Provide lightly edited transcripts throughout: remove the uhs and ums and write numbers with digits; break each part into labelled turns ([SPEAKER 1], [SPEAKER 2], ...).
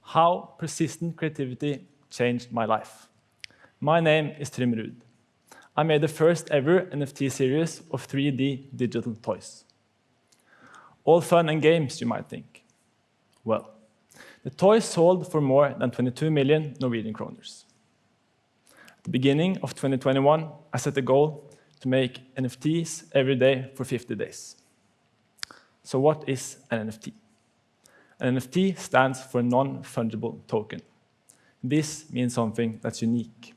[SPEAKER 1] How persistent creativity changed my life. My name is Trym Ruud. I made the first ever NFT series of 3D digital toys. All fun and games, you might think. Well, the toys sold for more than 22 million Norwegian kroners. At the beginning of 2021, I set a goal to make NFTs every day for 50 days. So what is an NFT? An NFT stands for Non-Fungible Token. This means something that's unique.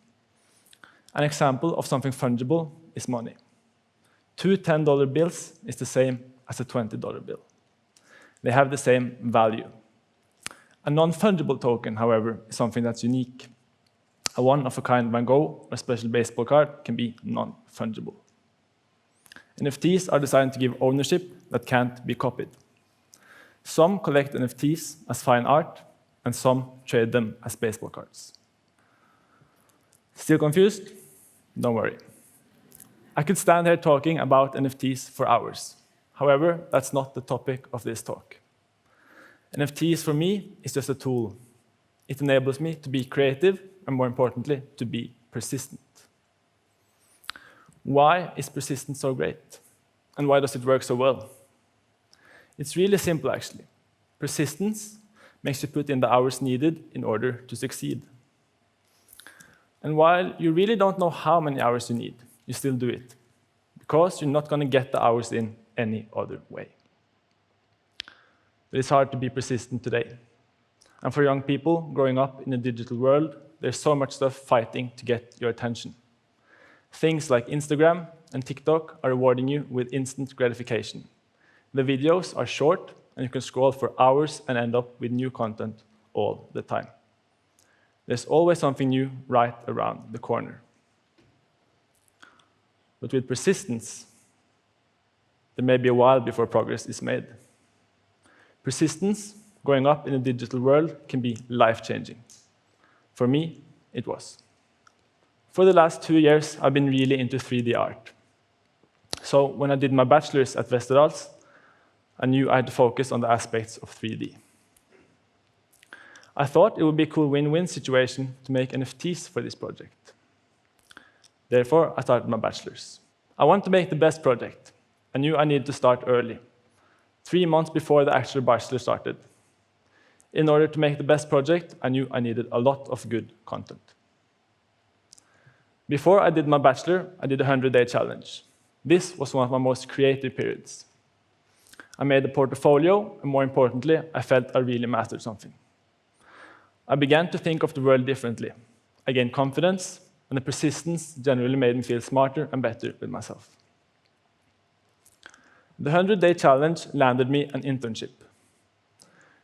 [SPEAKER 1] An example of something fungible is money. 2 $10 bills is the same as a $20 bill. They have the same value. A non-fungible token, however, is something that's unique. A one-of-a-kind Van Gogh or special baseball card can be non-fungible. NFTs are designed to give ownership that can't be copied. Some collect NFTs as fine art, and some trade them as baseball cards. Still confused? Don't worry. I could stand here talking about NFTs for hours. However, that's not the topic of this talk. NFTs for me is just a tool. It enables me to be creative and, more importantly, to be persistent. Why is persistence so great? And why does it work so well? It's really simple, actually. Persistence makes you put in the hours needed in order to succeed. And while you really don't know how many hours you need, you still do it, because you're not going to get the hours in any other way. But it's hard to be persistent today. And for young people growing up in a digital world, there's so much stuff fighting to get your attention. Things like Instagram and TikTok are rewarding you with instant gratification. The videos are short, and you can scroll for hours and end up with new content all the time. There's always something new right around the corner. But with persistence, there may be a while before progress is made. Persistence, growing up in a digital world, can be life-changing. For me, it was. For the last 2 years, I've been really into 3D art. So when I did my bachelor's at Bachelors, I knew I had to focus on the aspects of 3D. I thought it would be a cool win-win situation to make NFTs for this project. Therefore, I started my bachelor's. I wanted to make the best project. I knew I needed to start early, 3 months before the actual bachelor started. In order to make the best project, I knew I needed a lot of good content. Before I did my bachelor, I did a 100-day challenge. This was one of my most creative periods. I made a portfolio, and more importantly, I felt I really mastered something. I began to think of the world differently. I gained confidence, and the persistence generally made me feel smarter and better with myself. The 100-day challenge landed me an internship.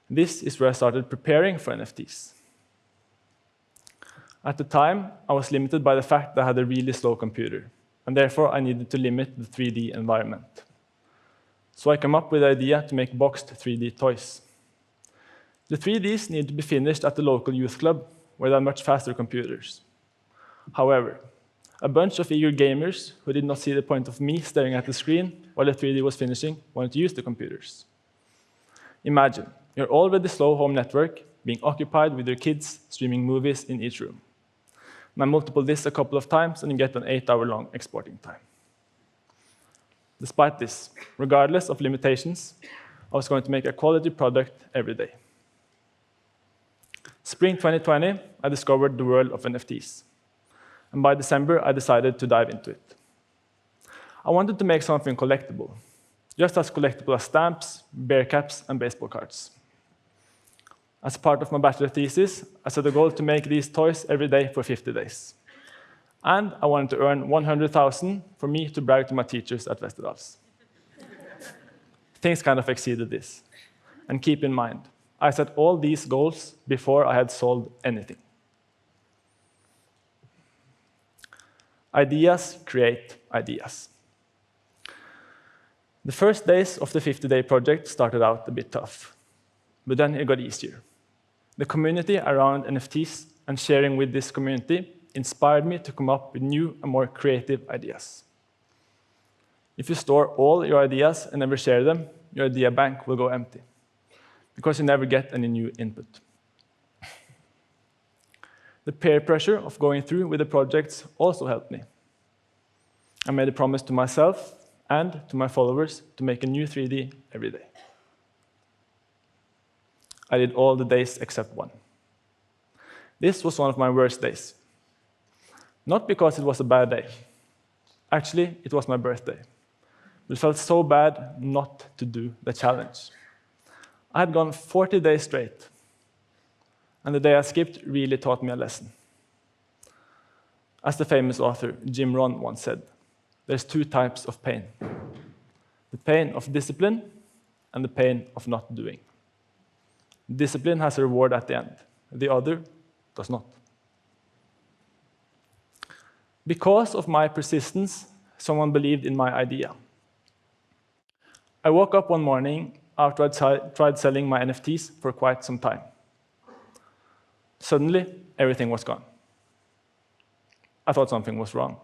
[SPEAKER 1] This is where I started preparing for NFTs. At the time, I was limited by the fact that I had a really slow computer, and therefore I needed to limit the 3D environment. So I came up with the idea to make boxed 3D toys. The 3Ds need to be finished at the local youth club, where there are much faster computers. However, a bunch of eager gamers who did not see the point of me staring at the screen while the 3D was finishing wanted to use the computers. Imagine, your already slow home network being occupied with your kids streaming movies in each room. Now multiple this a couple of times and you get an 8-hour-long exporting time. Despite this, regardless of limitations, I was going to make a quality product every day. Spring 2020, I discovered the world of NFTs. And by December, I decided to dive into it. I wanted to make something collectible, just as collectible as stamps, bear caps, and baseball cards. As part of my bachelor thesis, I set a goal to make these toys every day for 50 days. And I wanted to earn 100,000 for me to brag to my teachers at Westerdals. Things kind of exceeded this. And keep in mind, I set all these goals before I had sold anything. Ideas create ideas. The first days of the 50-day project started out a bit tough, but then it got easier. The community around NFTs and sharing with this community inspired me to come up with new and more creative ideas. If you store all your ideas and never share them, your idea bank will go empty, because you never get any new input. The peer pressure of going through with the projects also helped me. I made a promise to myself and to my followers to make a new 3D every day. I did all the days except one. This was one of my worst days. Not because it was a bad day. Actually, it was my birthday. It felt so bad not to do the challenge. I had gone 40 days straight, and the day I skipped really taught me a lesson. As the famous author Jim Rohn once said, there's two types of pain. The pain of discipline and the pain of not doing. Discipline has a reward at the end. The other does not. Because of my persistence, someone believed in my idea. I woke up one morning after I'd tried selling my NFTs for quite some time. Suddenly, everything was gone. I thought something was wrong,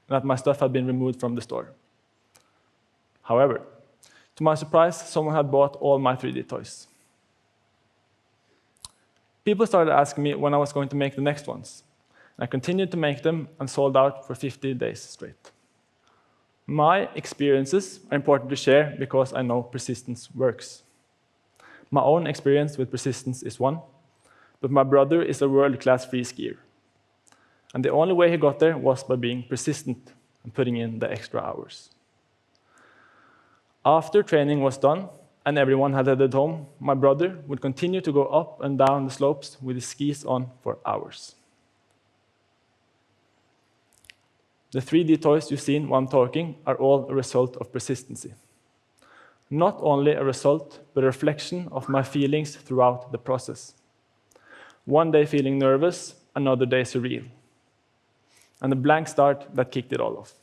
[SPEAKER 1] and that my stuff had been removed from the store. However, to my surprise, someone had bought all my 3D toys. People started asking me when I was going to make the next ones. I continued to make them and sold out for 50 days straight. My experiences are important to share because I know persistence works. My own experience with persistence is one, but my brother is a world-class free skier. And the only way he got there was by being persistent and putting in the extra hours. After training was done and everyone had headed home, my brother would continue to go up and down the slopes with his skis on for hours. The 3D toys you've seen while I'm talking are all a result of persistency. Not only a result, but a reflection of my feelings throughout the process. One day feeling nervous, another day surreal. And a blank start that kicked it all off.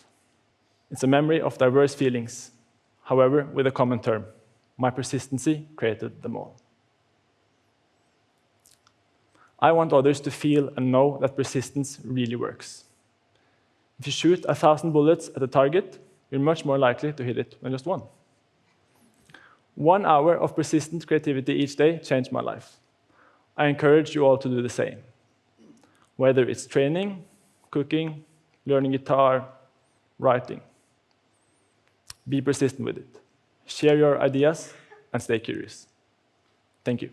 [SPEAKER 1] It's a memory of diverse feelings, however, with a common term. My persistency created them all. I want others to feel and know that persistence really works. If you shoot 1,000 bullets at a target, you're much more likely to hit it than just one. 1 hour of persistent creativity each day changed my life. I encourage you all to do the same. Whether it's training, cooking, learning guitar, writing. Be persistent with it. Share your ideas and stay curious. Thank you.